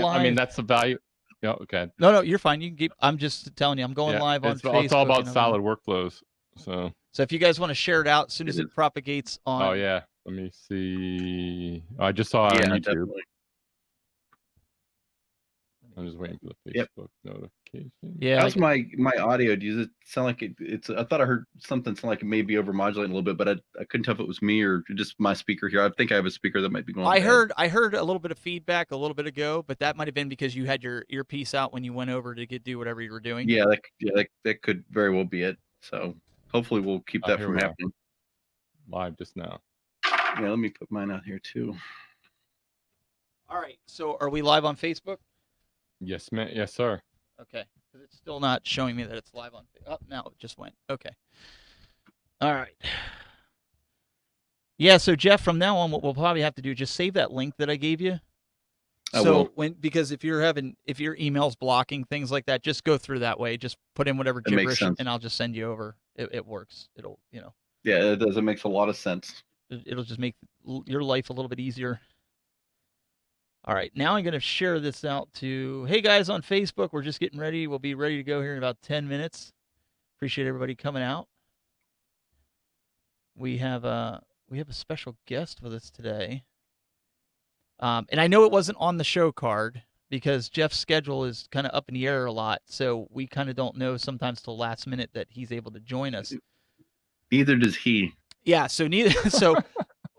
I mean, live. that's the value. Yeah, okay. No, you're fine. You can keep. I'm just telling you. I'm going Yeah, live on it's all Facebook about and everything. solid workflows. So, So if you guys want to share it out, as soon It as it is. propagates oh on. yeah, let me see. Oh, I just saw it Yeah, on YouTube. definitely. I'm just waiting for the Yep. Facebook notification. Yeah. How's my audio? Does it sound like it's? I thought I heard something sound like it may be overmodulating a little bit, but I couldn't tell if it was me or just my speaker here. I think I have a speaker that might be going I bad. heard a little bit of feedback a little bit ago, but that might have been because you had your earpiece out when you went over to do whatever you were doing. Yeah, that could very well be it. So hopefully we'll keep that Here from we are. happening. Live just now. Yeah, let me put mine out here too. All right. So are we live on Facebook? Yes, man. Yes, sir. Okay. Because it's still not showing me that it's live on. Oh, now it just went. Okay. All right. Yeah. So Jeff, from now on, what we'll probably have to do is just save that link that I gave you. I So will. because if your email's blocking things like that, just go through that way. Just put in whatever That makes gibberish, sense. and I'll just send you over. It works. It'll Yeah, it does. It makes a lot of sense. it'll just make your life a little bit easier. All right, now I'm going to share this out to, hey guys on Facebook, we're just getting ready. We'll be ready to go here in about 10 minutes. Appreciate everybody coming out. We have a special guest with us today. And I know it wasn't on the show card because Jeff's schedule is kind of up in the air a lot. So we kind of don't know sometimes till last minute that he's able to join us. Neither does he. Yeah, so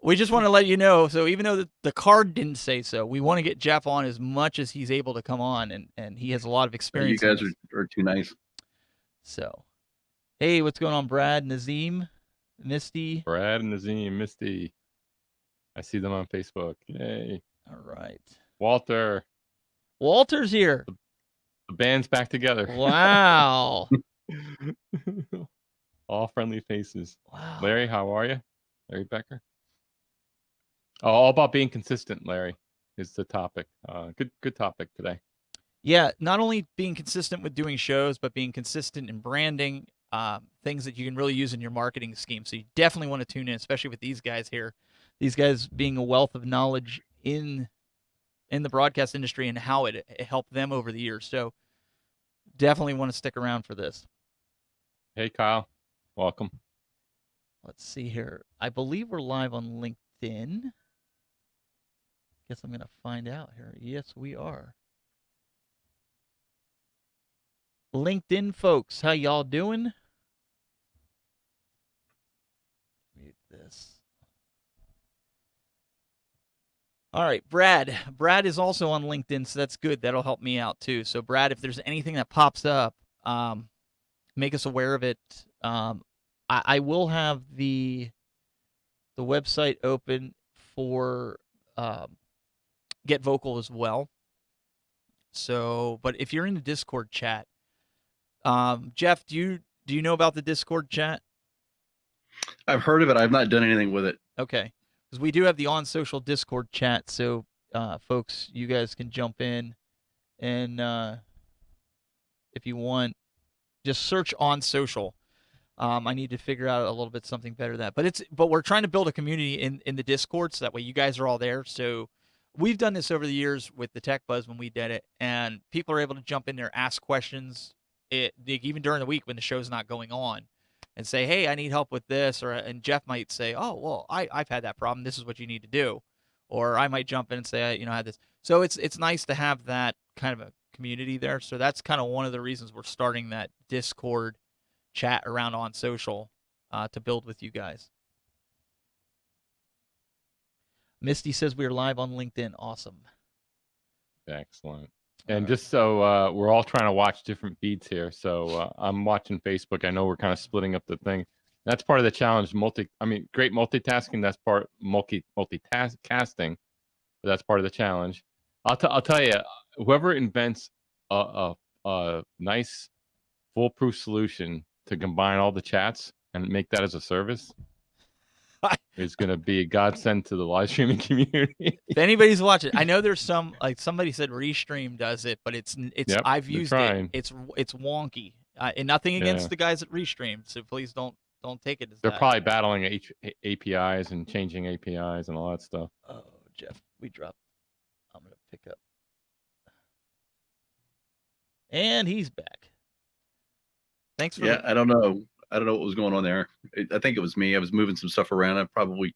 we just want to let you know. So even though the card didn't say so, we want to get Jeff on as much as he's able to come on, and he has a lot of experience. You guys are too nice. So, hey, what's going on, Brad, Nazim, Misty? Brad, Nazim, Misty. I see them on Facebook. Yay. All right. Walter's here. The band's back together. Wow. All friendly faces. Wow. Larry, how are you? Larry Becker. Oh, all about being consistent, Larry, is the topic. Good topic today. Yeah, not only being consistent with doing shows, but being consistent in branding, things that you can really use in your marketing scheme. So you definitely want to tune in, especially with these guys here. These guys being a wealth of knowledge in the broadcast industry and how it helped them over the years. So definitely want to stick around for this. Hey, Kyle. Welcome. Let's see here. I believe we're live on LinkedIn. Guess I'm going to find out here. Yes, we are. LinkedIn folks, how y'all doing? Read this. All right, Brad. Brad is also on LinkedIn, so that's good. That'll help me out too. So, Brad, if there's anything that pops up, make us aware of it. I will have the website open for Get Vocal as well. So, but if you're in the Discord chat, Jeff, do you know about the Discord chat? I've heard of it. I've not done anything with it. Okay, because we do have the On Social Discord chat, so folks, you guys can jump in, and if you want, just search On Social. I need to figure out a little bit something better than that, but we're trying to build a community in the Discord, so that way you guys are all there. So we've done this over the years with the Tech Buzz when we did it, and people are able to jump in there, ask questions, even during the week when the show's not going on, and say, hey, I need help with this, and Jeff might say, oh, well, I've had that problem. This is what you need to do. Or I might jump in and say, I had this. So it's nice to have that kind of a community there. So that's kind of one of the reasons we're starting that Discord chat around On Social to build with you guys. Misty says we are live on LinkedIn. Awesome. Excellent. And just so we're all trying to watch different feeds here. So I'm watching Facebook. I know we're kind of splitting up the thing. That's part of the challenge. Great multitasking. That's part multitasking, but that's part of the challenge. I'll tell you, whoever invents a nice foolproof solution to combine all the chats and make that as a service is going to be a godsend to the live streaming community. If anybody's watching, I know there's some, like somebody said Restream does it, but it's Yep, I've used it. It's wonky. And nothing against Yeah. the guys at Restream, so please don't take it as They're that. probably battling APIs and changing APIs and all that stuff. Oh, Jeff, we dropped. I'm gonna pick up. And he's back. Thanks for Yeah, I don't know. I don't know what was going on there. I think it was me. I was moving some stuff around. I probably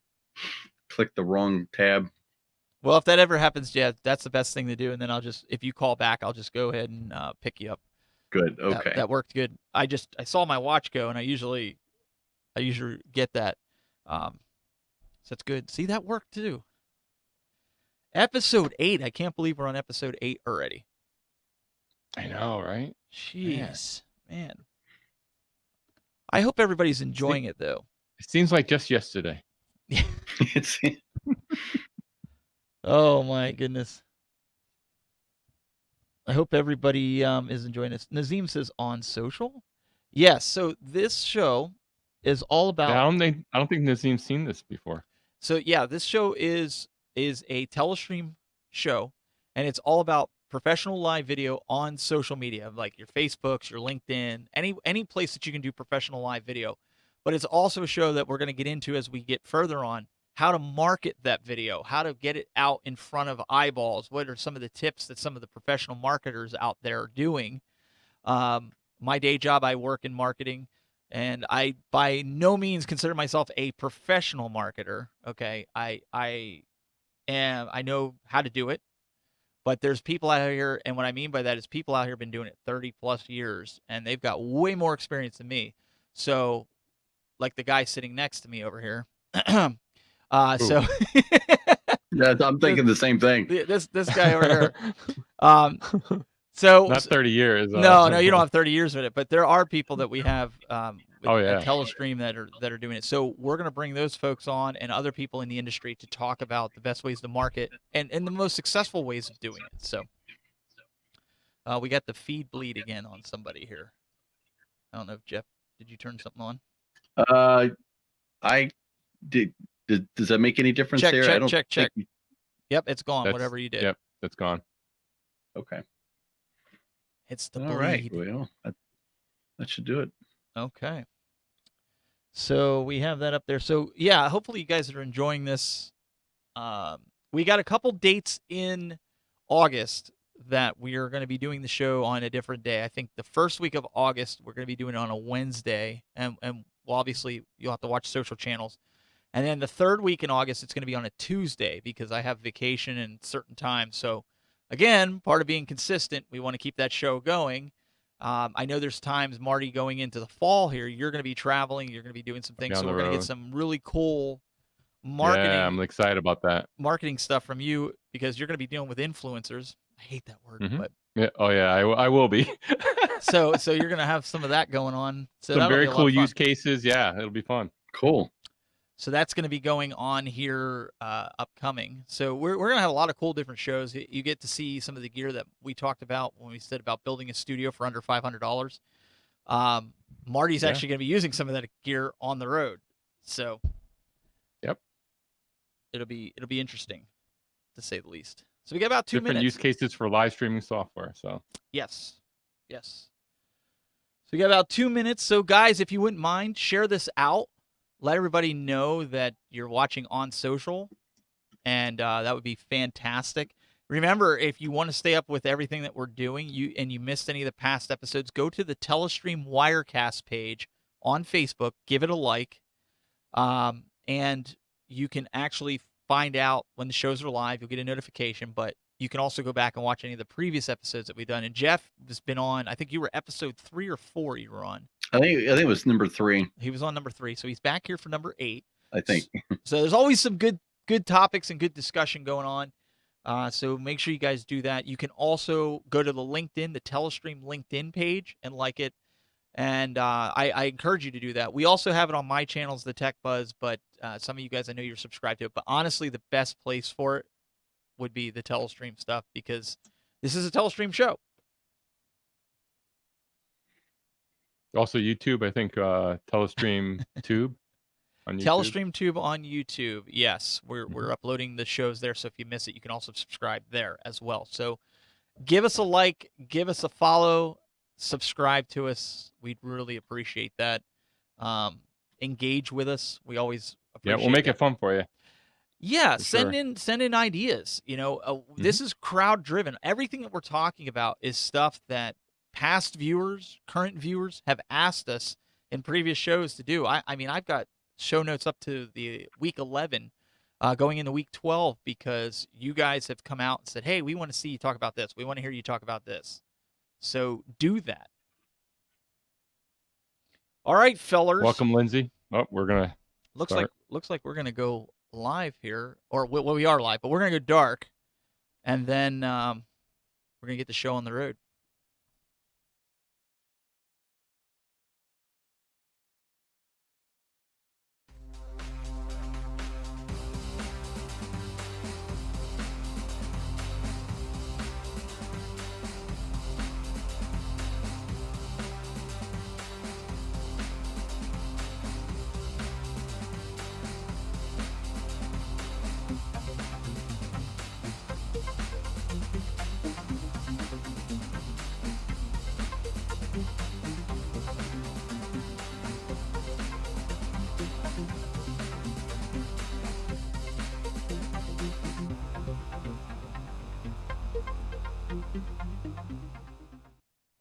clicked the wrong tab. Well, if that ever happens, yeah, that's the best thing to do. And then I'll just, if you call back, I'll just go ahead and pick you up. Good. Okay. That worked good. I saw my watch go, and I usually get that. So that's good. See, that worked too. Episode 8. I can't believe we're on episode 8 already. I know, right? Jeez, man. I hope everybody's enjoying it though. It seems like just yesterday. It's- Oh my goodness. I hope everybody is enjoying this. Nazim says on social. Yes. So this show is all about. I don't think Nazim's seen this before. So yeah, this show is a telestream show, and it's all about professional live video on social media, like your Facebooks, your LinkedIn, any place that you can do professional live video. But it's also a show that we're going to get into as we get further on, how to market that video, how to get it out in front of eyeballs. What are some of the tips that some of the professional marketers out there are doing? My day job, I work in marketing, and I by no means consider myself a professional marketer. Okay, I know how to do it, but there's people out here, and what I mean by that is people out here been doing it 30 plus years, and they've got way more experience than me. So, like the guy sitting next to me over here. So yeah, I'm thinking the same thing. this guy over here. So not 30 years. No, you don't have 30 years with it, but there are people that we have with Oh, yeah. at Telestream that are doing it. So we're going to bring those folks on and other people in the industry to talk about the best ways to market and the most successful ways of doing it. So we got the feed bleed again on somebody here. I don't know if Jeff, did you turn something on? I did. Does that make any difference there? I don't Check. think- Yep, it's gone. That's- Whatever you did. Yep, that's gone. Okay. It's the All bleed. right. Well, that should do it. Okay. So we have that up there. So yeah, hopefully you guys are enjoying this. We got a couple dates in August that we are going to be doing the show on a different day. I think the first week of August we're going to be doing it on a Wednesday, and well, obviously you'll have to watch social channels. And then the third week in August it's going to be on a Tuesday because I have vacation and certain times. So again, part of being consistent, we want to keep that show going. I know there's times, Marty, going into the fall here, you're going to be traveling, you're going to be doing some things, Down so the we're going to get road. some really cool marketing Yeah, I'm excited about that. marketing stuff from you because you're going to be dealing with influencers. I hate that word, Mhm. but Yeah. Oh yeah, I will be. so you're going to have some of that going on. So Some that'll very be a lot cool of fun. use cases. Yeah, it'll be fun. Cool. So that's going to be going on here upcoming. So we're going to have a lot of cool different shows. You get to see some of the gear that we talked about when we said about building a studio for under $500. Marty's Yeah. actually going to be using some of that gear on the road. So Yep. It'll be interesting to say the least. So we got about 2 Different minutes. use cases for live streaming software. So Yes. So we got about 2 minutes. So guys, if you wouldn't mind, share this out. Let everybody know that you're watching on social, and that would be fantastic. Remember, if you want to stay up with everything that we're doing, you missed any of the past episodes, go to the Telestream Wirecast page on Facebook, give it a like, and you can actually find out when the shows are live. You'll get a notification, but you can also go back and watch any of the previous episodes that we've done. And Jeff has been on, I think you were episode 3 or 4 you were on. I think it was number 3. He was on number 3, so he's back here for number 8. I think. So there's always some good topics and good discussion going on. So make sure you guys do that. You can also go to the LinkedIn, the Telestream LinkedIn page, and like it. And I encourage you to do that. We also have it on my channels, the Tech Buzz, but some of you guys, I know you're subscribed to it. But honestly, the best place for it would be the Telestream stuff because this is a Telestream show. also YouTube. I think Telestream Tube on YouTube. Telestream Tube on YouTube. Yes, we're uploading the shows there. So if you miss it, you can also subscribe there as well. So give us a like, give us a follow, subscribe to us. We'd really appreciate that. Engage with us. We always Yeah, appreciate we'll make that. it fun for you. Yeah, For send in ideas. You know, this is crowd driven. Everything that we're talking about is stuff that past viewers, current viewers have asked us in previous shows to do. I mean, I've got show notes up to the week 11, going into week 12, because you guys have come out and said, hey, we want to see you talk about this. We want to hear you talk about this. So do that. All right, fellers. Welcome, Lindsay. Oh, we're gonna Looks start. like we're gonna go live here, or well, we are live, but we're gonna go dark, and then we're gonna get the show on the road.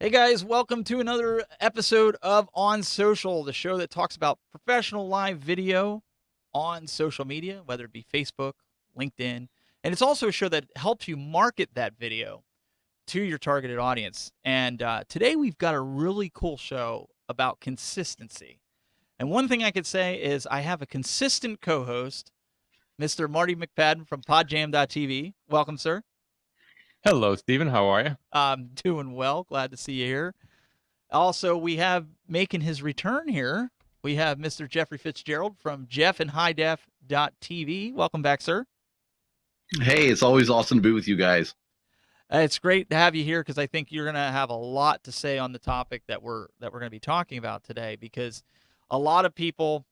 Hey guys, welcome to another episode of On Social, the show that talks about professional live video on social media, whether it be Facebook, LinkedIn, and it's also a show that helps you market that video to your targeted audience. And today we've got a really cool show about consistency. And one thing I could say is I have a consistent co-host, Mr. Marty McFadden from PodJam.tv. Welcome, sir. Hello, Stephen. How are you? I'm doing well. Glad to see you here. Also, we have making his return here. We have Mr. Jeffrey Fitzgerald from JeffandHighDef.tv. Welcome back, sir. Hey, it's always awesome to be with you guys. It's great to have you here because I think you're going to have a lot to say on the topic that we're going to be talking about today, because a lot of people,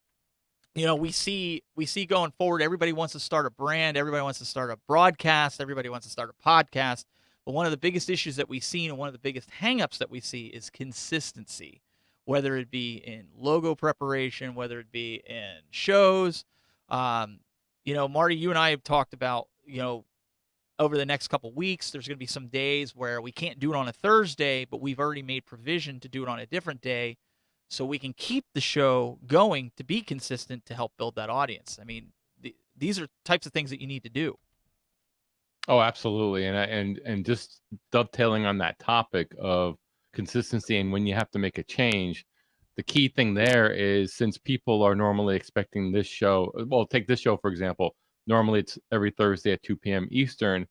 you know, we see going forward, everybody wants to start a brand, everybody wants to start a broadcast, everybody wants to start a podcast. But one of the biggest issues that we've seen and one of the biggest hangups that we see is consistency, whether it be in logo preparation, whether it be in shows. You know, Marty, you and I have talked about, you know, over the next couple weeks, there's going to be some days where we can't do it on a Thursday, but we've already made provision to do it on a different day, so we can keep the show going to be consistent to help build that audience. I mean, these are types of things that you need to do. Oh, absolutely. And just dovetailing on that topic of consistency and when you have to make a change, the key thing there is, since people are normally expecting this show, well, take this show, for example, normally it's every Thursday at 2 p.m. Eastern.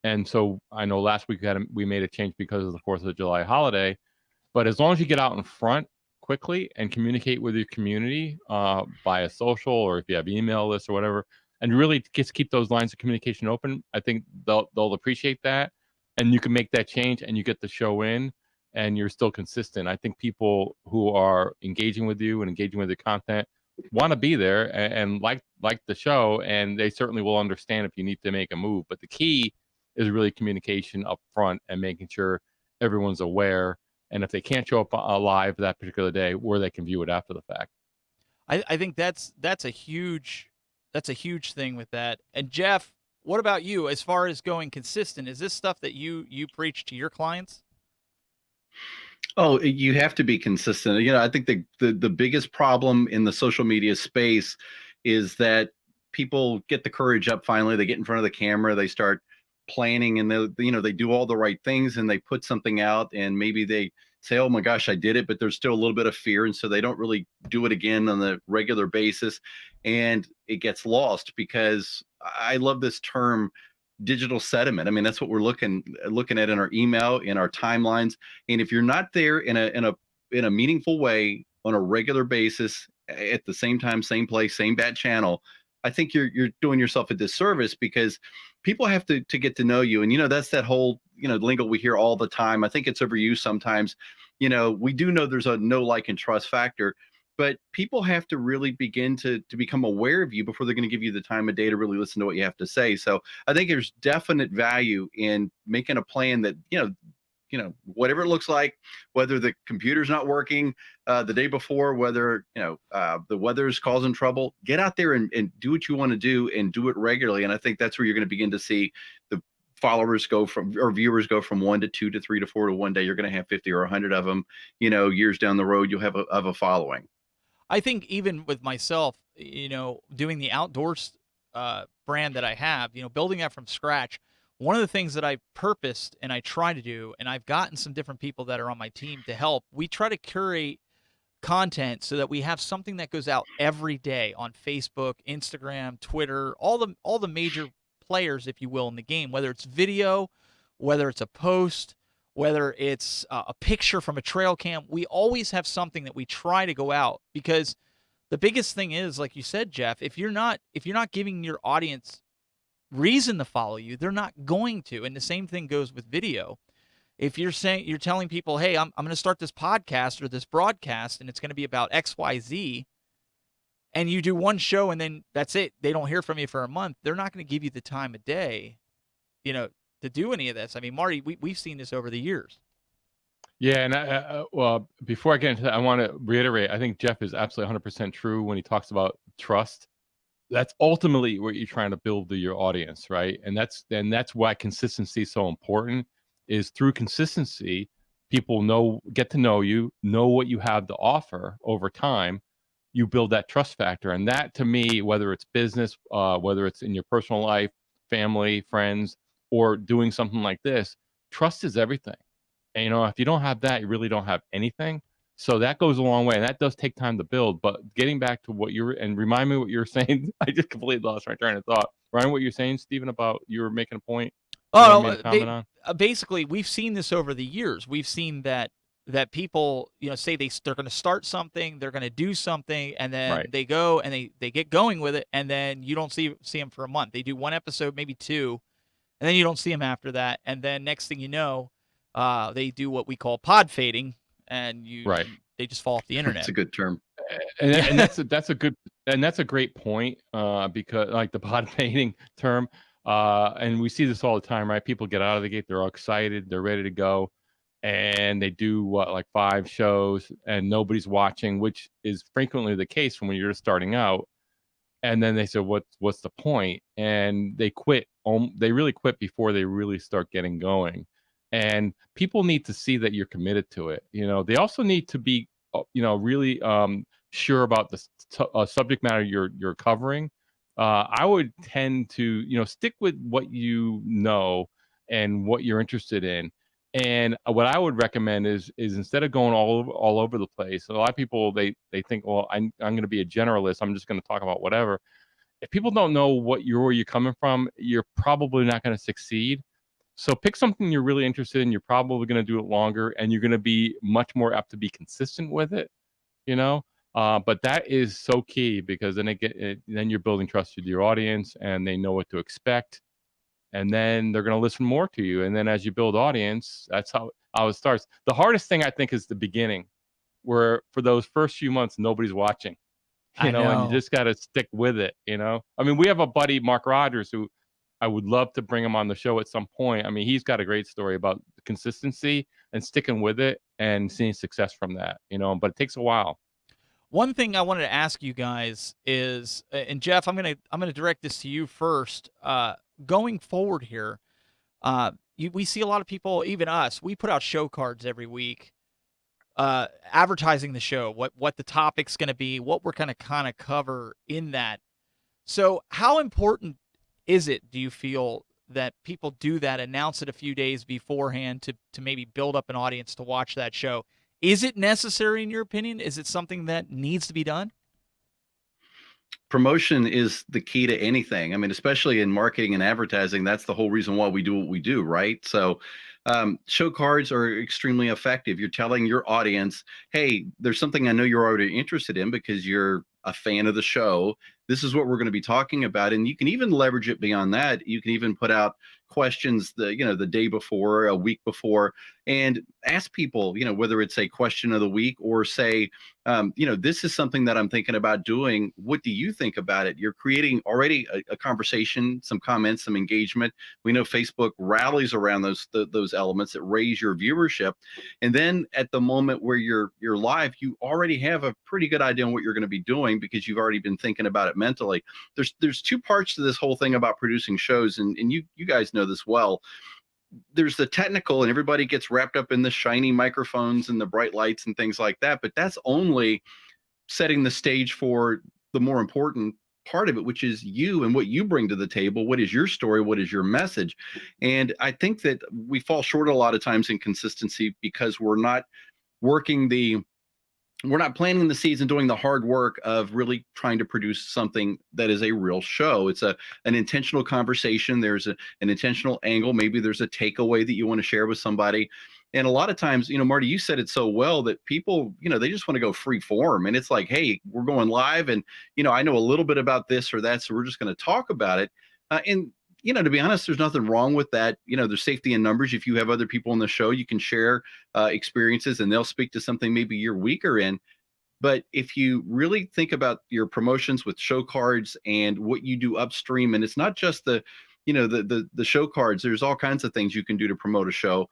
And so I know last week we made a change because of the 4th of July holiday, but as long as you get out in front quickly and communicate with your community via social, or if you have email lists or whatever, and really just keep those lines of communication open, I think they'll appreciate that, and you can make that change and you get the show in and you're still consistent. I think people who are engaging with you and engaging with the content want to be there and like the show, and they certainly will understand if you need to make a move. But the key is really communication up front and making sure everyone's aware, and if they can't show up live that particular day, where they can view it after the fact. I think that's a huge thing with that. And Jeff, what about you as far as going consistent? Is this stuff that you preach to your clients? Oh, you have to be consistent. You know, I think the biggest problem in the social media space is that people get the courage up finally. They get in front of the camera, they start planning, and they do all the right things, and they put something out, and maybe they say, oh my gosh, I did it, but there's still a little bit of fear, and so they don't really do it again on a regular basis, and it gets lost. Because I love this term, digital sediment. I mean, that's what we're looking at in our email, in our timelines. And if you're not there in a meaningful way on a regular basis, at the same time, same place, same bat channel, I think you're doing yourself a disservice, because people have to get to know you. And, you know, that's that whole, you know, lingo we hear all the time. I think it's overused sometimes. You know, we do know there's a know, like, and trust factor, but people have to really begin to become aware of you before they're going to give you the time of day to really listen to what you have to say. So I think there's definite value in making a plan that, you know, whatever it looks like, whether the computer's not working the day before, whether, you know, the weather's causing trouble, get out there and do what you want to do, and do it regularly. And I think that's where you're going to begin to see followers go from, or viewers go from 1 to 2 to 3 to 4 to one day you're going to have 50 or 100 of them. Years down the road you'll have a following. I think even with myself, doing the outdoors brand that I have, building that from scratch, one of the things that I purposed and I try to do, and I've gotten some different people that are on my team to help, we try to curate content so that we have something that goes out every day on Facebook, Instagram, Twitter, all the major players, if you will, in the game, whether it's video, whether it's a post, whether it's a picture from a trail cam. We always have something that we try to go out, because the biggest thing is, like you said, Jeff, if you're not giving your audience reason to follow you, they're not going to. And the same thing goes with video. If you're telling people, hey, I'm going to start this podcast or this broadcast and it's going to be about XYZ, and you do one show and then that's it, they don't hear from you for a month, they're not going to give you the time of day, to do any of this. I mean, Marty, we've seen this over the years. Yeah, and well, before I get into that, I want to reiterate, I think Jeff is absolutely 100% true when he talks about trust. That's ultimately what you're trying to build to your audience, right? And that's why consistency is so important. Is through consistency, people get to know you, know what you have to offer over time. You build that trust factor, and that, to me, whether it's business, whether it's in your personal life, family, friends, or doing something like this, trust is everything. And if you don't have that, you really don't have anything. So that goes a long way, and that does take time to build. But getting back to and remind me what you were saying. I just completely lost my train of thought. Ryan, what you're saying, Stephen, about you were making a point. Oh, you wanted me to comment on? basically, we've seen this over the years. We've seen that people, say they're going to start something, they're going to do something, and then Right. they go and they get going with it, and then you don't see them for a month. They do one episode, maybe two, and then you don't see them after that. And then next thing you know, they do what we call pod fading, and Right. they just fall off the internet. That's a good term. And that's a great point, because like the pod fading term, and we see this all the time, right? People get out of the gate, they're all excited, they're ready to go, and they do like 5 shows and nobody's watching, which is frequently the case when you're just starting out. And then they say, what's the point? And they quit. They really quit before they really start getting going. And people need to see that you're committed to it. They also need to be, really sure about the subject matter you're covering. I would tend to, stick with what you know and what you're interested in. And what I would recommend is instead of going all over the place, a lot of people they think, well, I'm going to be a generalist, I'm just going to talk about whatever. If people don't know where you're coming from, you're probably not going to succeed. So pick something you're really interested in. You're probably going to do it longer, and you're going to be much more apt to be consistent with it. But that is so key, because then then you're building trust with your audience, and they know what to expect. And then they're going to listen more to you. And then as you build audience, that's how it starts. The hardest thing, I think, is the beginning, where for those first few months, nobody's watching, I and you know. just got to stick with it. I mean, we have a buddy, Mark Rogers, who I would love to bring him on the show at some point. I mean, he's got a great story about consistency and sticking with it and seeing success from that, but it takes a while. One thing I wanted to ask you guys is, and Jeff, I'm gonna direct this to you first. Going forward here, we see a lot of people, even us. We put out show cards every week, advertising the show, what the topic's going to be, what we're going to kind of cover in that. So, how important is it, do you feel, that people do that, announce it a few days beforehand to maybe build up an audience to watch that show? Is it necessary, in your opinion? Is it something that needs to be done? Promotion is the key to anything. I mean, especially in marketing and advertising, that's the whole reason why we do what we do, right? So show cards are extremely effective. You're telling your audience, hey, there's something I know you're already interested in because you're a fan of the show. This is what we're going to be talking about. And you can even leverage it beyond that. You can even put out questions the day before, a week before, and ask people, whether it's a question of the week or say, this is something that I'm thinking about doing. What do you think about it? You're creating already a conversation, some comments, some engagement. We know Facebook rallies around those elements that raise your viewership. And then at the moment where you're live, you already have a pretty good idea on what you're going to be doing because you've already been thinking about it mentally. There's two parts to this whole thing about producing shows, and you guys know this well. There's the technical, and everybody gets wrapped up in the shiny microphones and the bright lights and things like that, but that's only setting the stage for the more important part of it, which is you and what you bring to the table. What is your story? What is your message? And I think that we fall short a lot of times in consistency because we're not planting the seeds and doing the hard work of really trying to produce something that is a real show. It's an intentional conversation. There's an intentional angle. Maybe there's a takeaway that you want to share with somebody. And a lot of times, Marty, you said it so well that people, they just want to go free form. And it's like, hey, we're going live, and, I know a little bit about this or that, so we're just going to talk about it. And to be honest, there's nothing wrong with that. There's safety in numbers. If you have other people on the show, you can share experiences, and they'll speak to something maybe you're weaker in. But if you really think about your promotions with show cards and what you do upstream, and it's not just the show cards, there's all kinds of things you can do to promote a show.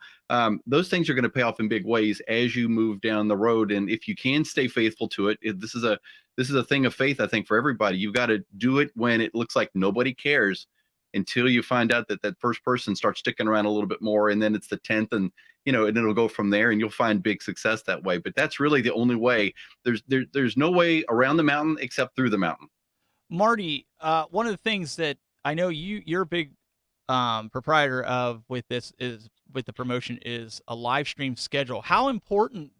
Those things are going to pay off in big ways as you move down the road. And if you can stay faithful to it, this is a thing of faith, I think, for everybody. You've got to do it when it looks like nobody cares, until you find out that first person starts sticking around a little bit more, and then it's the 10th, and and it'll go from there, and you'll find big success that way. But that's really the only way. There's no way around the mountain except through the mountain. Marty, one of the things that I know you're a big proprietor of with the promotion is a live stream schedule. How important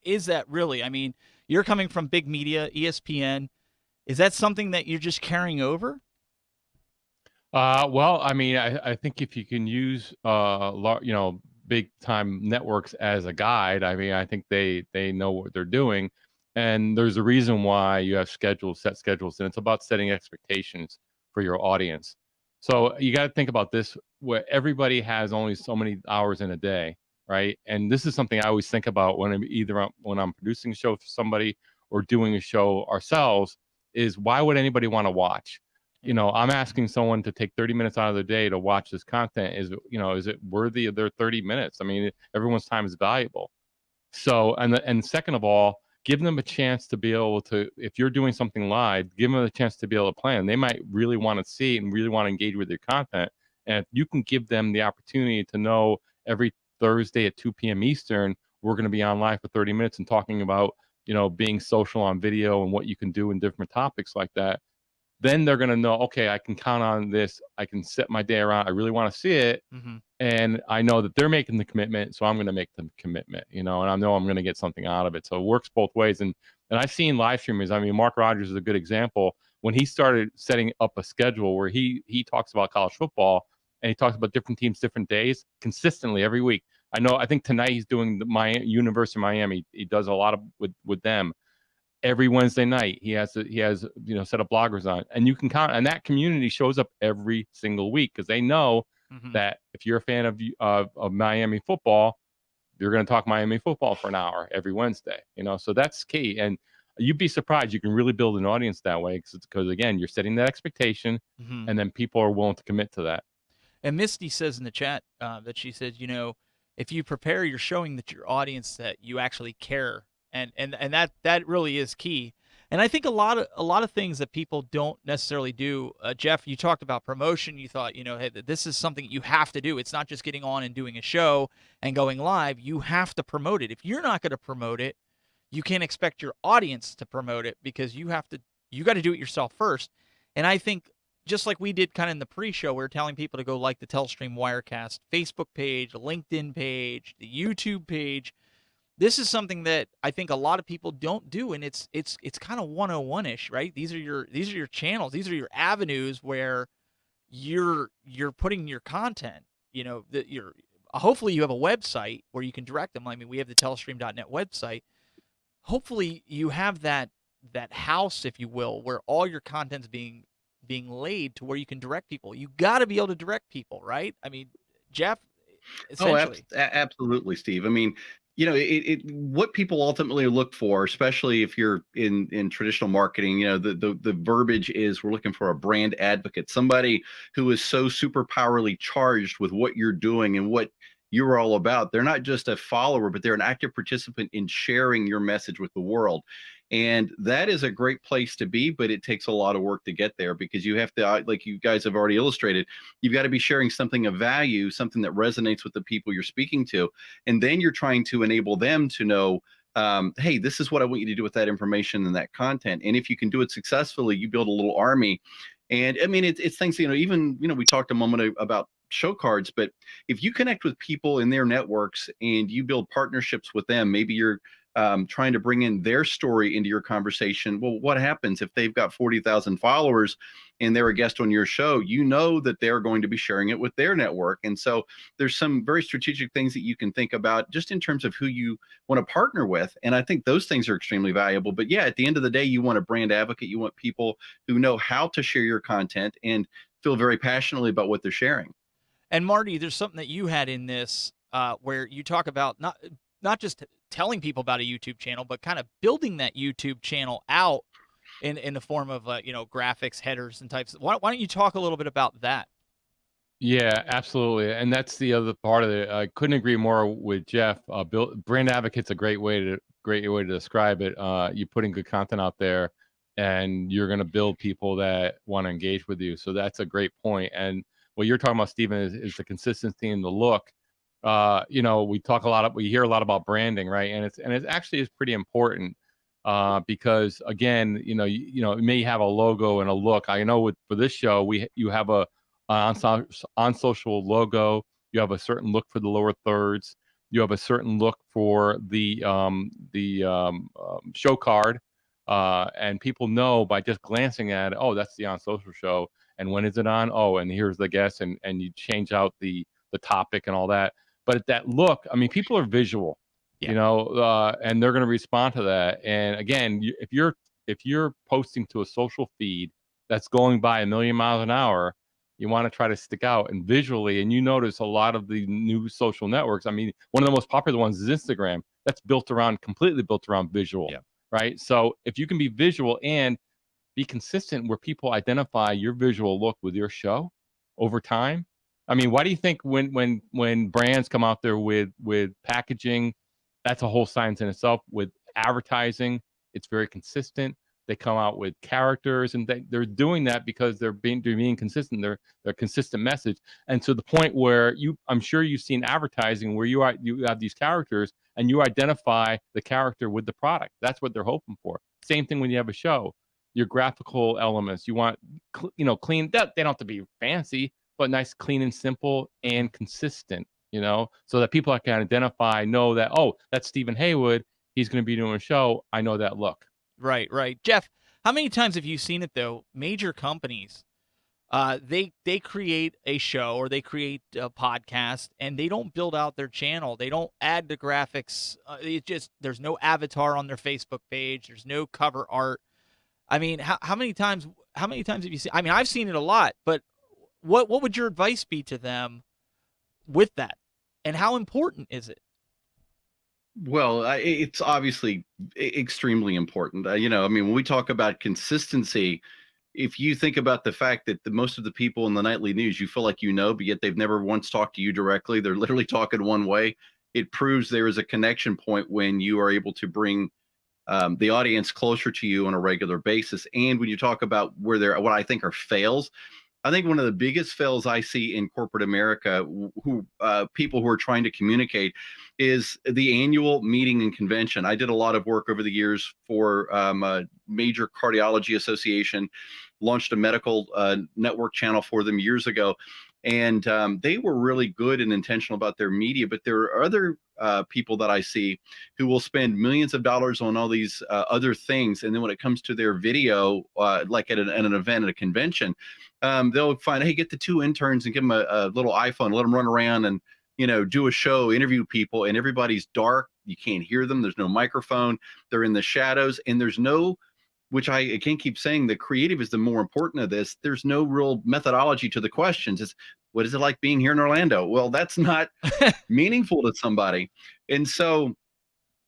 is that really? I mean, you're coming from big media, ESPN. Is that something that you're just carrying over? Well, I mean, I think if you can use, big time networks as a guide, I mean, I think they know what they're doing, and there's a reason why you have set schedules, and it's about setting expectations for your audience. So you got to think about this, where everybody has only so many hours in a day, right? And this is something I always think about when I'm producing a show for somebody or doing a show ourselves, is why would anybody want to watch? I'm asking someone to take 30 minutes out of their day to watch this content. Is it worthy of their 30 minutes? I mean, everyone's time is valuable. So, and second of all, give them a chance to be able to, if you're doing something live, give them a chance to be able to plan. They might really want to see and really want to engage with your content. And if you can give them the opportunity to know every Thursday at 2 p.m. Eastern, we're going to be on live for 30 minutes and talking about, being social on video and what you can do in different topics like that, then they're going to know, okay, I can count on this. I can set my day around. I really want to see it. Mm-hmm. And I know that they're making the commitment, so I'm going to make the commitment, and I know I'm going to get something out of it. So it works both ways. And I've seen live streamers. I mean, Mark Rogers is a good example. When he started setting up a schedule where he talks about college football, and he talks about different teams, different days, consistently every week. I think tonight he's doing the University of Miami. He does a lot of with them. Every Wednesday night, he has set of bloggers on, and you can count, and that community shows up every single week because they know that if you're a fan of Miami football, you're going to talk Miami football for an hour every Wednesday. So that's key, and you'd be surprised you can really build an audience that way because again, you're setting that expectation, and then people are willing to commit to that. And Misty says in the chat that she says, if you prepare, you're showing that your audience that you actually care. And that really is key. And I think a lot of things that people don't necessarily do. Jeff, you talked about promotion. You thought, hey, this is something you have to do. It's not just getting on and doing a show and going live. You have to promote it. If you're not going to promote it, you can't expect your audience to promote it because you got to do it yourself first. And I think just like we did kind of in the pre-show, we were telling people to go like the Telestream Wirecast Facebook page, the LinkedIn page, the YouTube page. This is something that I think a lot of people don't do, and it's kind of 101-ish, right? These are your channels, these are your avenues where you're putting your content. Hopefully you have a website where you can direct them. I mean, we have the Telestream.net website. Hopefully you have that house, if you will, where all your content's being laid to where you can direct people. You got to be able to direct people, right? I mean, Jeff, essentially. Oh, absolutely, Steve. I mean, what people ultimately look for, especially if you're in traditional marketing, the verbiage is we're looking for a brand advocate, somebody who is so super powerfully charged with what you're doing and what you're all about. They're not just a follower, but they're an active participant in sharing your message with the world. And that is a great place to be, but it takes a lot of work to get there, because you have to, like you guys have already illustrated, you've got to be sharing something of value, something that resonates with the people you're speaking to. And then you're trying to enable them to know, hey, this is what I want you to do with that information and that content. And if you can do it successfully, you build a little army. And I mean, it's things, even, we talked a moment about show cards, but if you connect with people in their networks and you build partnerships with them, maybe you're trying to bring in their story into your conversation. Well, what happens if they've got 40,000 followers and they're a guest on your show? You know that they're going to be sharing it with their network. And so there's some very strategic things that you can think about just in terms of who you want to partner with. And I think those things are extremely valuable. But yeah, at the end of the day, you want a brand advocate. You want people who know how to share your content and feel very passionately about what they're sharing. And Marty, there's something that you had in this where you talk about not just telling people about a YouTube channel, but kind of building that YouTube channel out in the form of graphics, headers, and types. Why don't you talk a little bit about that? Yeah, absolutely. And that's the other part of it. I couldn't agree more with Jeff. Brand advocate's a great way to describe it. You putting good content out there, and you're going to build people that want to engage with you. So that's a great point. And what you're talking about, Stephen, is the consistency and the look. We hear a lot about branding, right? And it actually is pretty important because again, it may have a logo and a look. I know for this show, you have a on social logo. You have a certain look for the lower thirds. You have a certain look for the show card, and people know by just glancing at it, oh, that's the On Social show. And when is it on? Oh, and here's the guest, and you change out the topic and all that. But that look, I mean, people are visual, and they're going to respond to that. And again, if you're posting to a social feed that's going by 1,000,000 miles an hour, you want to try to stick out and visually. And you notice a lot of the new social networks. I mean, one of the most popular ones is Instagram. That's completely built around visual, right? So if you can be visual and be consistent where people identify your visual look with your show over time. I mean, why do you think when brands come out there with packaging, that's a whole science in itself. With advertising, it's very consistent. They come out with characters, and they're doing that because they're being consistent. They're a consistent message. And to the point where I'm sure you've seen advertising where you have these characters and you identify the character with the product. That's what they're hoping for. Same thing when you have a show. Your graphical elements, you want clean. They don't have to be fancy, but nice, clean, and simple, and consistent. So that people can identify, know that, oh, that's Stephen Haywood. He's going to be doing a show. I know that look. Right. Jeff, how many times have you seen it though? Major companies, they create a show or they create a podcast, and they don't build out their channel. They don't add the graphics. There's no avatar on their Facebook page. There's no cover art. I mean, how many times have you seen? I mean, I've seen it a lot, but what would your advice be to them with that, and how important is it? Well, it's obviously extremely important. I mean, when we talk about consistency, if you think about the fact that most of the people in the nightly news, you feel like but yet they've never once talked to you directly. They're literally talking one way. It proves there is a connection point when you are able to bring the audience closer to you on a regular basis. And when you talk about what I think are fails, I think one of the biggest fails I see in corporate America, people who are trying to communicate, is the annual meeting and convention. I did a lot of work over the years for a major cardiology association, launched a medical network channel for them years ago. And they were really good and intentional about their media, but there are other people that I see who will spend millions of dollars on all these other things. And then when it comes to their video, like at an event, at a convention, they'll find, hey, get the 2 interns and give them a little iPhone, let them run around and, do a show, interview people, and everybody's dark. You can't hear them. There's no microphone. They're in the shadows, and there's no, which I can't keep saying, the creative is the more important of this. There's no real methodology to the questions. It's, what is it like being here in Orlando? Well, that's not meaningful to somebody. And so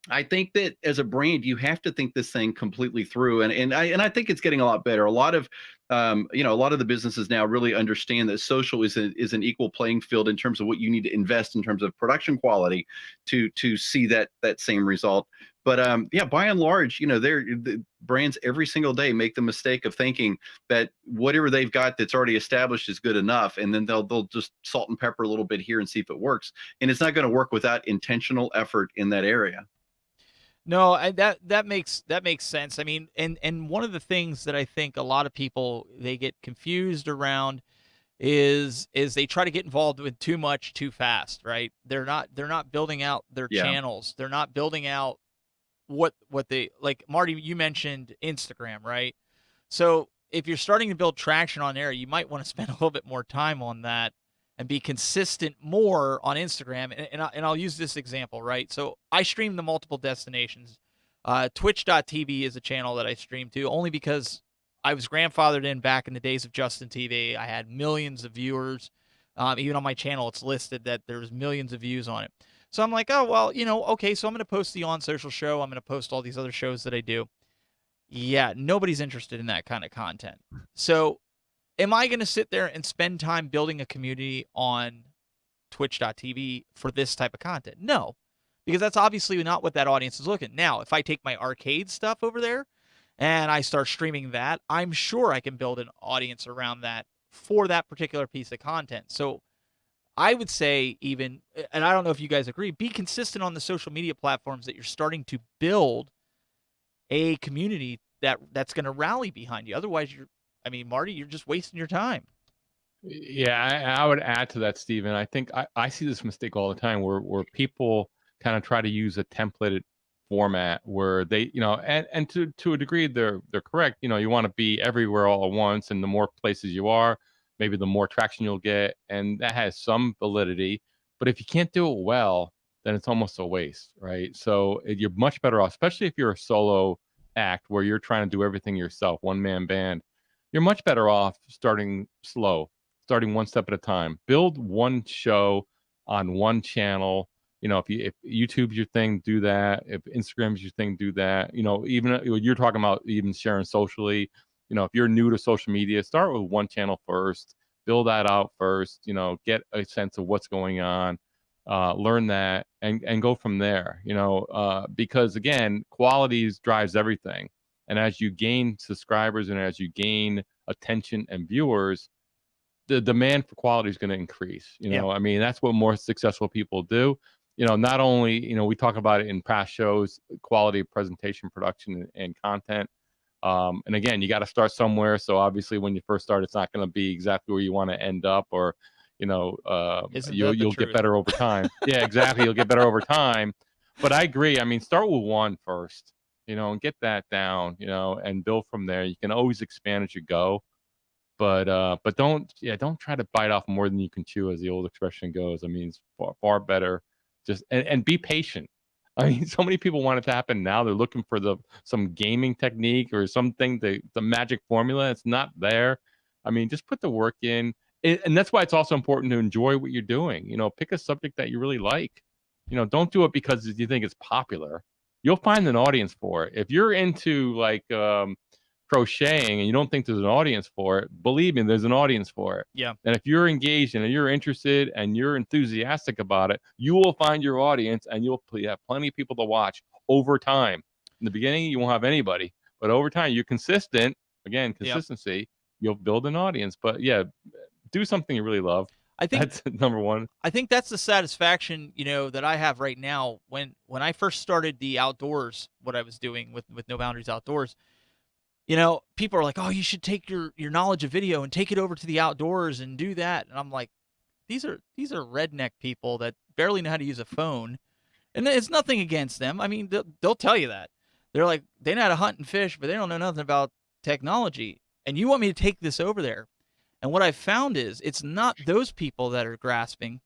I think that as a brand, you have to think this thing completely through, and I think it's getting a lot better. A lot of a lot of the businesses now really understand that social is an equal playing field in terms of what you need to invest in terms of production quality to see that same result. But yeah, by and large, the brands every single day make the mistake of thinking that whatever they've got that's already established is good enough, and then they'll just salt and pepper a little bit here and see if it works. And it's not going to work without intentional effort in that area. No, that makes sense. I mean, and one of the things that I think a lot of people they get confused around is they try to get involved with too much too fast, right? They're not building out their Yeah. channels. They're not building out what they like. Marty, you mentioned Instagram, right? So if you're starting to build traction on there, you might want to spend a little bit more time on that and be consistent more on Instagram. And I'll use this example, right? So I stream the multiple destinations. Twitch.tv is a channel that I stream to only because I was grandfathered in back in the days of Justin TV. I had millions of viewers. Even on my channel, it's listed that there's millions of views on it. So I'm like, oh, well, okay, so I'm going to post the On Social show. I'm going to post all these other shows that I do. Yeah, nobody's interested in that kind of content. So am I going to sit there and spend time building a community on twitch.tv for this type of content? No, because that's obviously not what that audience is looking. Now, if I take my arcade stuff over there and I start streaming that, I'm sure I can build an audience around that for that particular piece of content. So I would say even, and I don't know if you guys agree, be consistent on the social media platforms that you're starting to build a community that's going to rally behind you. Otherwise, Marty, you're just wasting your time. Yeah, I would add to that, Stephen. I think I see this mistake all the time where people kind of try to use a templated format where they, and to a degree they're correct. You want to be everywhere all at once, and the more places you are, maybe the more traction you'll get, and that has some validity. But if you can't do it well, then it's almost a waste, right? So you're much better off, especially if you're a solo act where you're trying to do everything yourself, one man band. You're much better off starting slow, starting one step at a time. Build one show on one channel. If YouTube's your thing, do that. If Instagram's your thing, do that. Even you're talking about even sharing socially. If you're new to social media, start with one channel first. Build that out first. Get a sense of what's going on. Learn that and go from there. Because again, quality drives everything. And as you gain subscribers and as you gain attention and viewers, the demand for quality is going to increase. That's what more successful people do. Not only, we talk about it in past shows, quality of presentation, production, and content. And again, you got to start somewhere. So obviously when you first start, it's not going to be exactly where you want to end up, or, you'll get better over time. Yeah, exactly. You'll get better over time. But I agree. Start with one first, and get that down, and build from there. You can always expand as you go. But don't try to bite off more than you can chew, as the old expression goes. It's far better just and be patient. So many people want it to happen now. They're looking for some gaming technique or something, the magic formula. It's not there. Just put the work in. And that's why it's also important to enjoy what you're doing. Pick a subject that you really like. Don't do it because you think it's popular. You'll find an audience for it. If you're into crocheting and you don't think there's an audience for it, believe me, there's an audience for it. Yeah. And if you're engaged and you're interested and you're enthusiastic about it, you will find your audience and you'll have plenty of people to watch over time. In the beginning, you won't have anybody, but over time, you're consistent. Again, consistency, yep. You'll build an audience. But yeah, do something you really love. I think that's number one. I think that's the satisfaction, that I have right now. When I first started the outdoors, what I was doing with No Boundaries Outdoors, people are like, oh, you should take your knowledge of video and take it over to the outdoors and do that. And I'm like, these are redneck people that barely know how to use a phone. And it's nothing against them. They'll tell you that. They're like, they know how to hunt and fish, but they don't know nothing about technology. And you want me to take this over there. And what I've found is it's not those people that are grasping.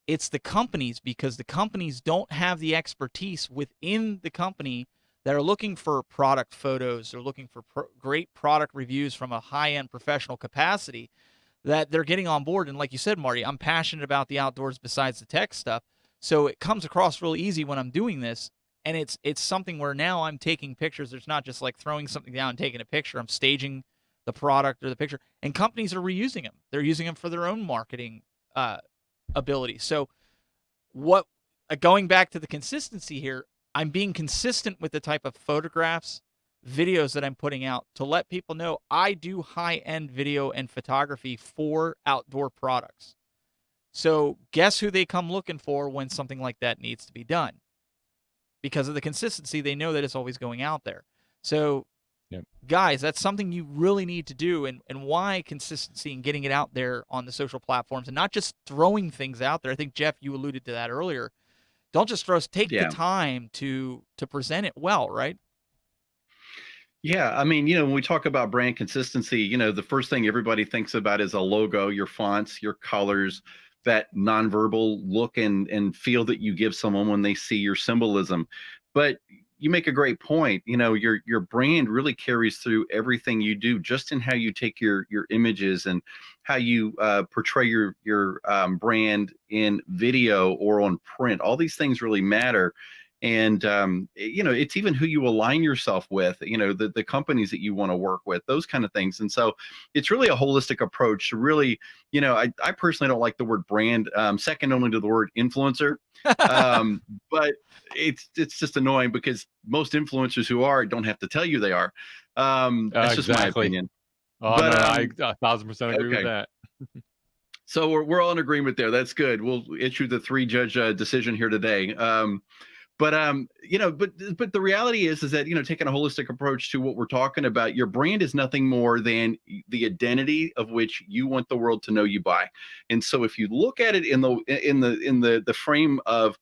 It's the companies, because the companies don't have the expertise within the company that are looking for product photos. They're looking for great product reviews from a high-end professional capacity that they're getting on board. And like you said, Marty, I'm passionate about the outdoors besides the tech stuff. So it comes across really easy when I'm doing this. And it's something where now I'm taking pictures. There's not just like throwing something down and taking a picture. I'm staging the product or the picture, and companies are reusing them. They're using them for their own marketing ability. So what going back to the consistency here, I'm being consistent with the type of photographs, videos that I'm putting out to let people know I do high-end video and photography for outdoor products. So guess who they come looking for when something like that needs to be done? Because of the consistency, they know that it's always going out there. So Yep. guys, that's something you really need to do. And why consistency and getting it out there on the social platforms and not just throwing things out there. I think, Jeff, you alluded to that earlier. Don't just take Yeah. the time to present it well, right? Yeah, I mean, when we talk about brand consistency, the first thing everybody thinks about is a logo, your fonts, your colors, that nonverbal look and feel that you give someone when they see your symbolism. But you make a great point. Your brand really carries through everything you do, just in how you take your images and how you portray your brand in video or on print. All these things really matter. And it's even who you align yourself with, the companies that you want to work with, those kind of things. And so it's really a holistic approach to really, I personally don't like the word brand, second only to the word influencer. But it's just annoying because most influencers who are don't have to tell you they are. That's just my Exactly. opinion. Oh, But no, I 1,000% agree with okay. that. So we're all in agreement there. That's good. We'll issue the 3-judge decision here today. But the reality is that taking a holistic approach to what we're talking about, your brand is nothing more than the identity of which you want the world to know you by. And so if you look at it in the frame of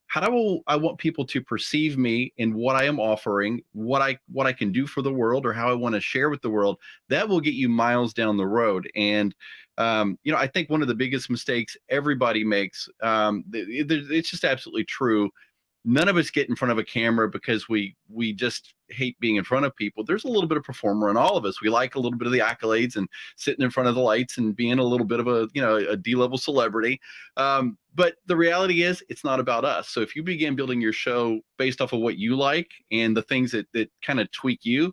how do I want people to perceive me and what I am offering, what I can do for the world, or how I want to share with the world, that will get you miles down the road. And I think one of the biggest mistakes everybody makes, it's just absolutely true. None of us get in front of a camera because we just hate being in front of people. There's a little bit of performer in all of us. We like a little bit of the accolades and sitting in front of the lights and being a little bit of a D-level celebrity. But the reality is it's not about us. So if you begin building your show based off of what you like and the things that kind of tweak you,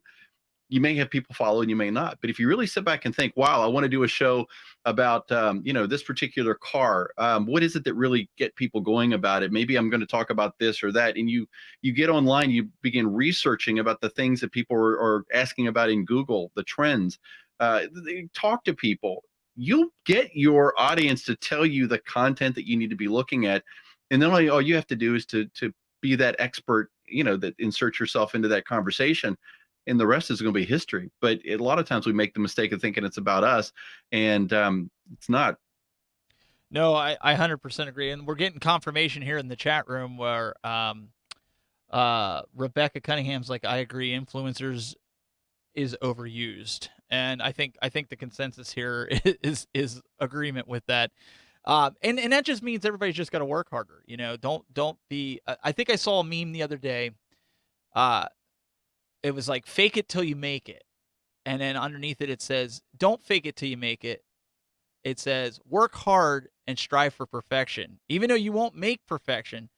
you may have people follow and you may not. But if you really sit back and think, wow, I want to do a show about this particular car, what is it that really get people going about it? Maybe I'm going to talk about this or that. And you get online, you begin researching about the things that people are asking about in Google, the trends. Talk to people. You'll get your audience to tell you the content that you need to be looking at. And then all you have to do is to be that expert, that insert yourself into that conversation. And the rest is going to be history. But a lot of times we make the mistake of thinking it's about us, and it's not. No, I 100% agree. And we're getting confirmation here in the chat room where Rebecca Cunningham's like, I agree, influencers is overused. And I think the consensus here is agreement with that. And that just means everybody's just got to work harder. Don't be. I think I saw a meme the other day. It was like, fake it till you make it. And then underneath it, it says, don't fake it till you make it. It says, work hard and strive for perfection. Even though you won't make perfection,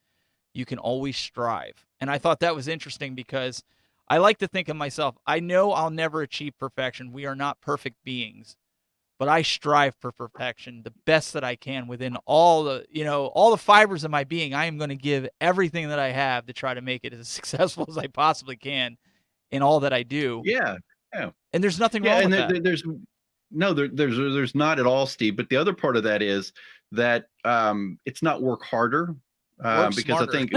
you can always strive. And I thought that was interesting because I like to think of myself, I know I'll never achieve perfection. We are not perfect beings. But I strive for perfection, the best that I can within all the fibers of my being. I am going to give everything that I have to try to make it as successful as I possibly can in all that I do. Yeah. And there's nothing wrong with that. There's not at all, Steve. But the other part of that is that it's not work harder, Work because smarter. I think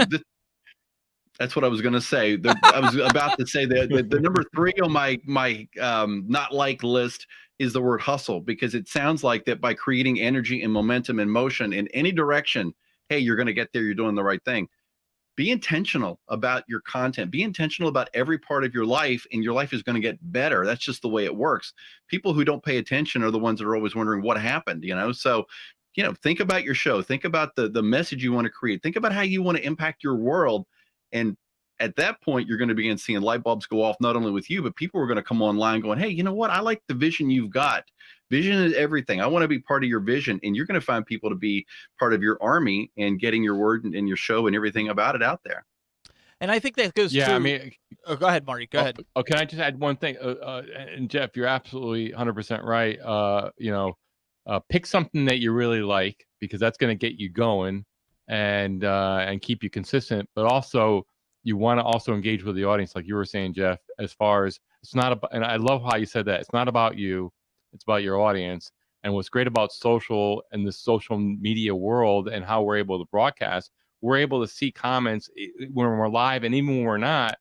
that's what I was going to say. I was about to say that the number 3 on my not like list is the word hustle, because it sounds like that by creating energy and momentum and motion in any direction, hey, you're going to get there. You're doing the right thing. Be intentional about your content. Be intentional about every part of your life, and your life is going to get better. That's just the way it works. People who don't pay attention are the ones that are always wondering what happened, So, think about your show. Think about the message you want to create. Think about how you want to impact your world. And at that point, you're going to begin seeing light bulbs go off, not only with you, but people are going to come online going, hey, you know what? I like the vision you've got. Vision is everything. I want to be part of your vision. And you're going to find people to be part of your army and getting your word and your show and everything about it out there. And I think that goes Yeah, true. I mean, Oh, go ahead, Marty. Go ahead. can I just add one thing? And Jeff, you're absolutely 100% right. Pick something that you really like, because that's going to get you going and keep you consistent. But also, you want to also engage with the audience, like you were saying, Jeff. As far as it's not about, and I love how you said that. It's not about you; it's about your audience. And what's great about social and the social media world and how we're able to broadcast, we're able to see comments when we're live, and even when we're not,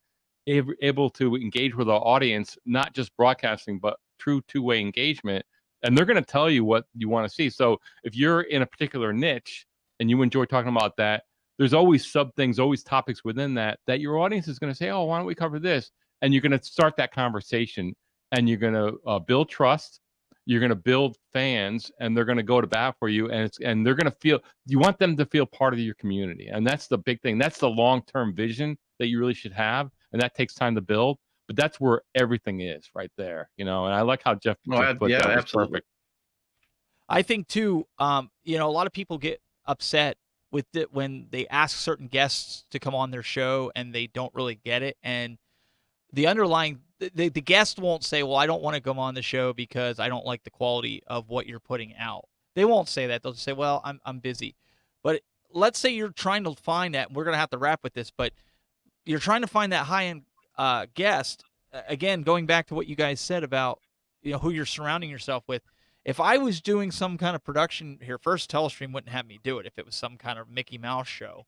able to engage with our audience, not just broadcasting, but true two-way engagement. And they're going to tell you what you want to see. So if you're in a particular niche and you enjoy talking about that, there's always sub things, always topics within that your audience is going to say, oh, why don't we cover this? And you're going to start that conversation, and you're going to build trust. You're going to build fans, and they're going to go to bat for you. And they're going to feel, you want them to feel part of your community. And that's the big thing. That's the long-term vision that you really should have. And that takes time to build, but that's where everything is right there, and I like how Jeff put that. Yeah, That was absolutely. perfect. I think too, a lot of people get upset with it when they ask certain guests to come on their show and they don't really get it. And the underlying, the guest won't say, well, I don't want to come on the show because I don't like the quality of what you're putting out. They won't say that. They'll just say, well, I'm busy. But let's say you're trying to find that, and we're going to have to wrap with this, but you're trying to find that high-end guest. Again, going back to what you guys said about who you're surrounding yourself with. If I was doing some kind of production here, first, Telestream wouldn't have me do it if it was some kind of Mickey Mouse show.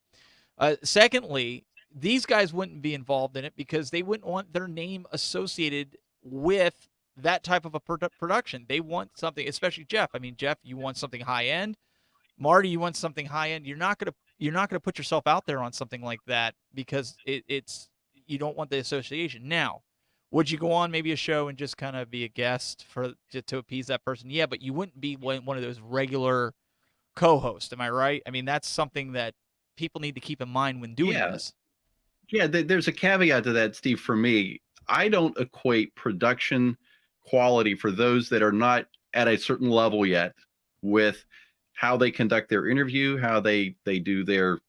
Secondly, these guys wouldn't be involved in it because they wouldn't want their name associated with that type of a production. They want something, especially Jeff. I mean, Jeff, you want something high-end. Marty, you want something high-end. You're not gonna put yourself out there on something like that because it's you don't want the association. Now, would you go on maybe a show and just kind of be a guest to appease that person? Yeah, but you wouldn't be one of those regular co-hosts. Am I right? I mean, that's something that people need to keep in mind when doing this. Yeah, there's a caveat to that, Steve. For me, I don't equate production quality for those that are not at a certain level yet with how they conduct their interview, how they do their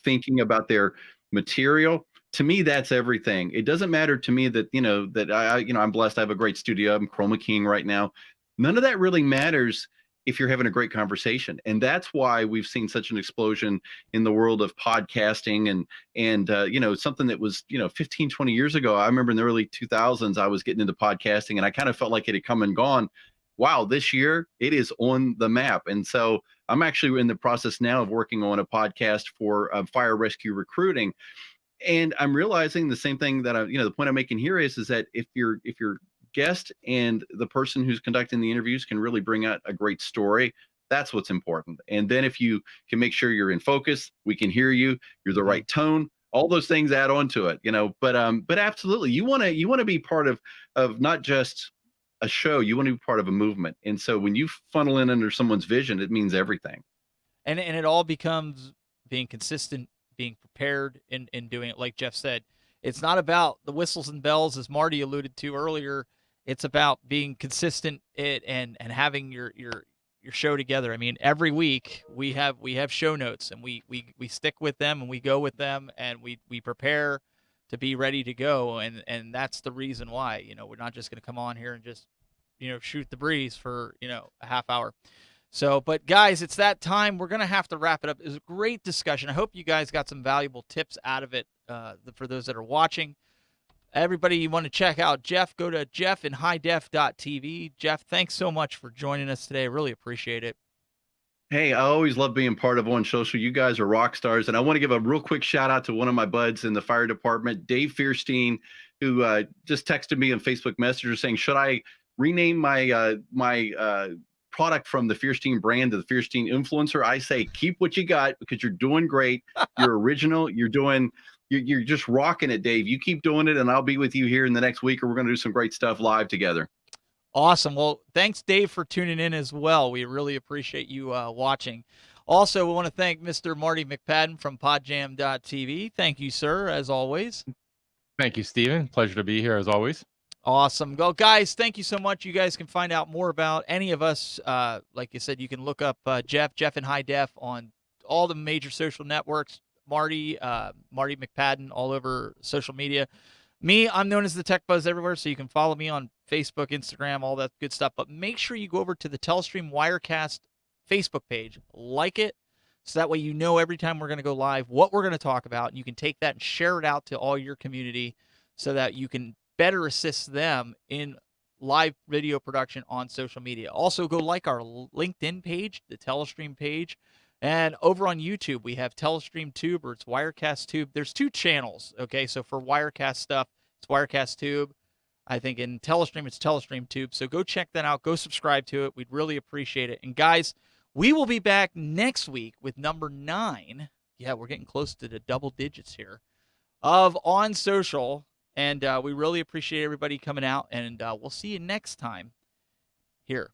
thinking about their material. To me, that's everything. It doesn't matter to me that I'm blessed. I have a great studio. I'm chroma keying right now. None of that really matters if you're having a great conversation. And that's why we've seen such an explosion in the world of podcasting and something that was 15, 20 years ago. I remember in the early 2000s I was getting into podcasting, and I kind of felt like it had come and gone. Wow, this year it is on the map. And so I'm actually in the process now of working on a podcast for fire rescue recruiting. And I'm realizing the same thing that the point I'm making here is that if your guest and the person who's conducting the interviews can really bring out a great story, that's what's important. And then if you can make sure you're in focus, we can hear you, you're the right tone, all those things add on to it, but absolutely, you want to be part of not just a show, you want to be part of a movement. And so when you funnel in under someone's vision, it means everything. And it all becomes being consistent, being prepared in doing it. Like Jeff said, it's not about the whistles and bells, as Marty alluded to earlier. It's about being consistent and having your show together. I mean, every week we have show notes, and we stick with them, and we go with them, and we prepare to be ready to go. And that's the reason why, we're not just going to come on here and just, shoot the breeze for, a half hour. So, but guys, it's that time. We're going to have to wrap it up. It was a great discussion. I hope you guys got some valuable tips out of it for those that are watching. Everybody, you want to check out Jeff, go to jeffinhighdef.tv. Jeff, thanks so much for joining us today. I really appreciate it. Hey, I always love being part of On Social. You guys are rock stars. And I want to give a real quick shout out to one of my buds in the fire department, Dave Fierstein, who just texted me on Facebook Messenger saying, should I rename my product from the Fierstein brand to the Fierstein Influencer? I say, keep what you got, because you're doing great. You're original. You're just rocking it, Dave. You keep doing it, and I'll be with you here in the next week, or we're going to do some great stuff live together. Awesome. Well, thanks, Dave, for tuning in as well. We really appreciate you watching. Also, we want to thank Mr. Marty McPadden from podjam.tv. Thank you, sir, as always. Thank you, Steven. Pleasure to be here, as always. Awesome. Well, guys, thank you so much. You guys can find out more about any of us. Like you said, you can look up Jeff in High Def on all the major social networks. Marty McPadden all over social media. Me, I'm known as the Tech Buzz everywhere, so you can follow me on Facebook, Instagram, all that good stuff. But make sure you go over to the Telestream Wirecast Facebook page, like it, so that way you know every time we're going to go live what we're going to talk about. And you can take that and share it out to all your community so that you can better assist them in live video production on social media. Also, go like our LinkedIn page, the Telestream page. And over on YouTube, we have Telestream Tube, or it's Wirecast Tube. There's 2 channels, okay? So for Wirecast stuff, it's Wirecast Tube. I think in Telestream, it's Telestream Tube. So go check that out. Go subscribe to it. We'd really appreciate it. And guys, we will be back next week with number 9. Yeah, we're getting close to the double digits here of On Social. And we really appreciate everybody coming out. And we'll see you next time here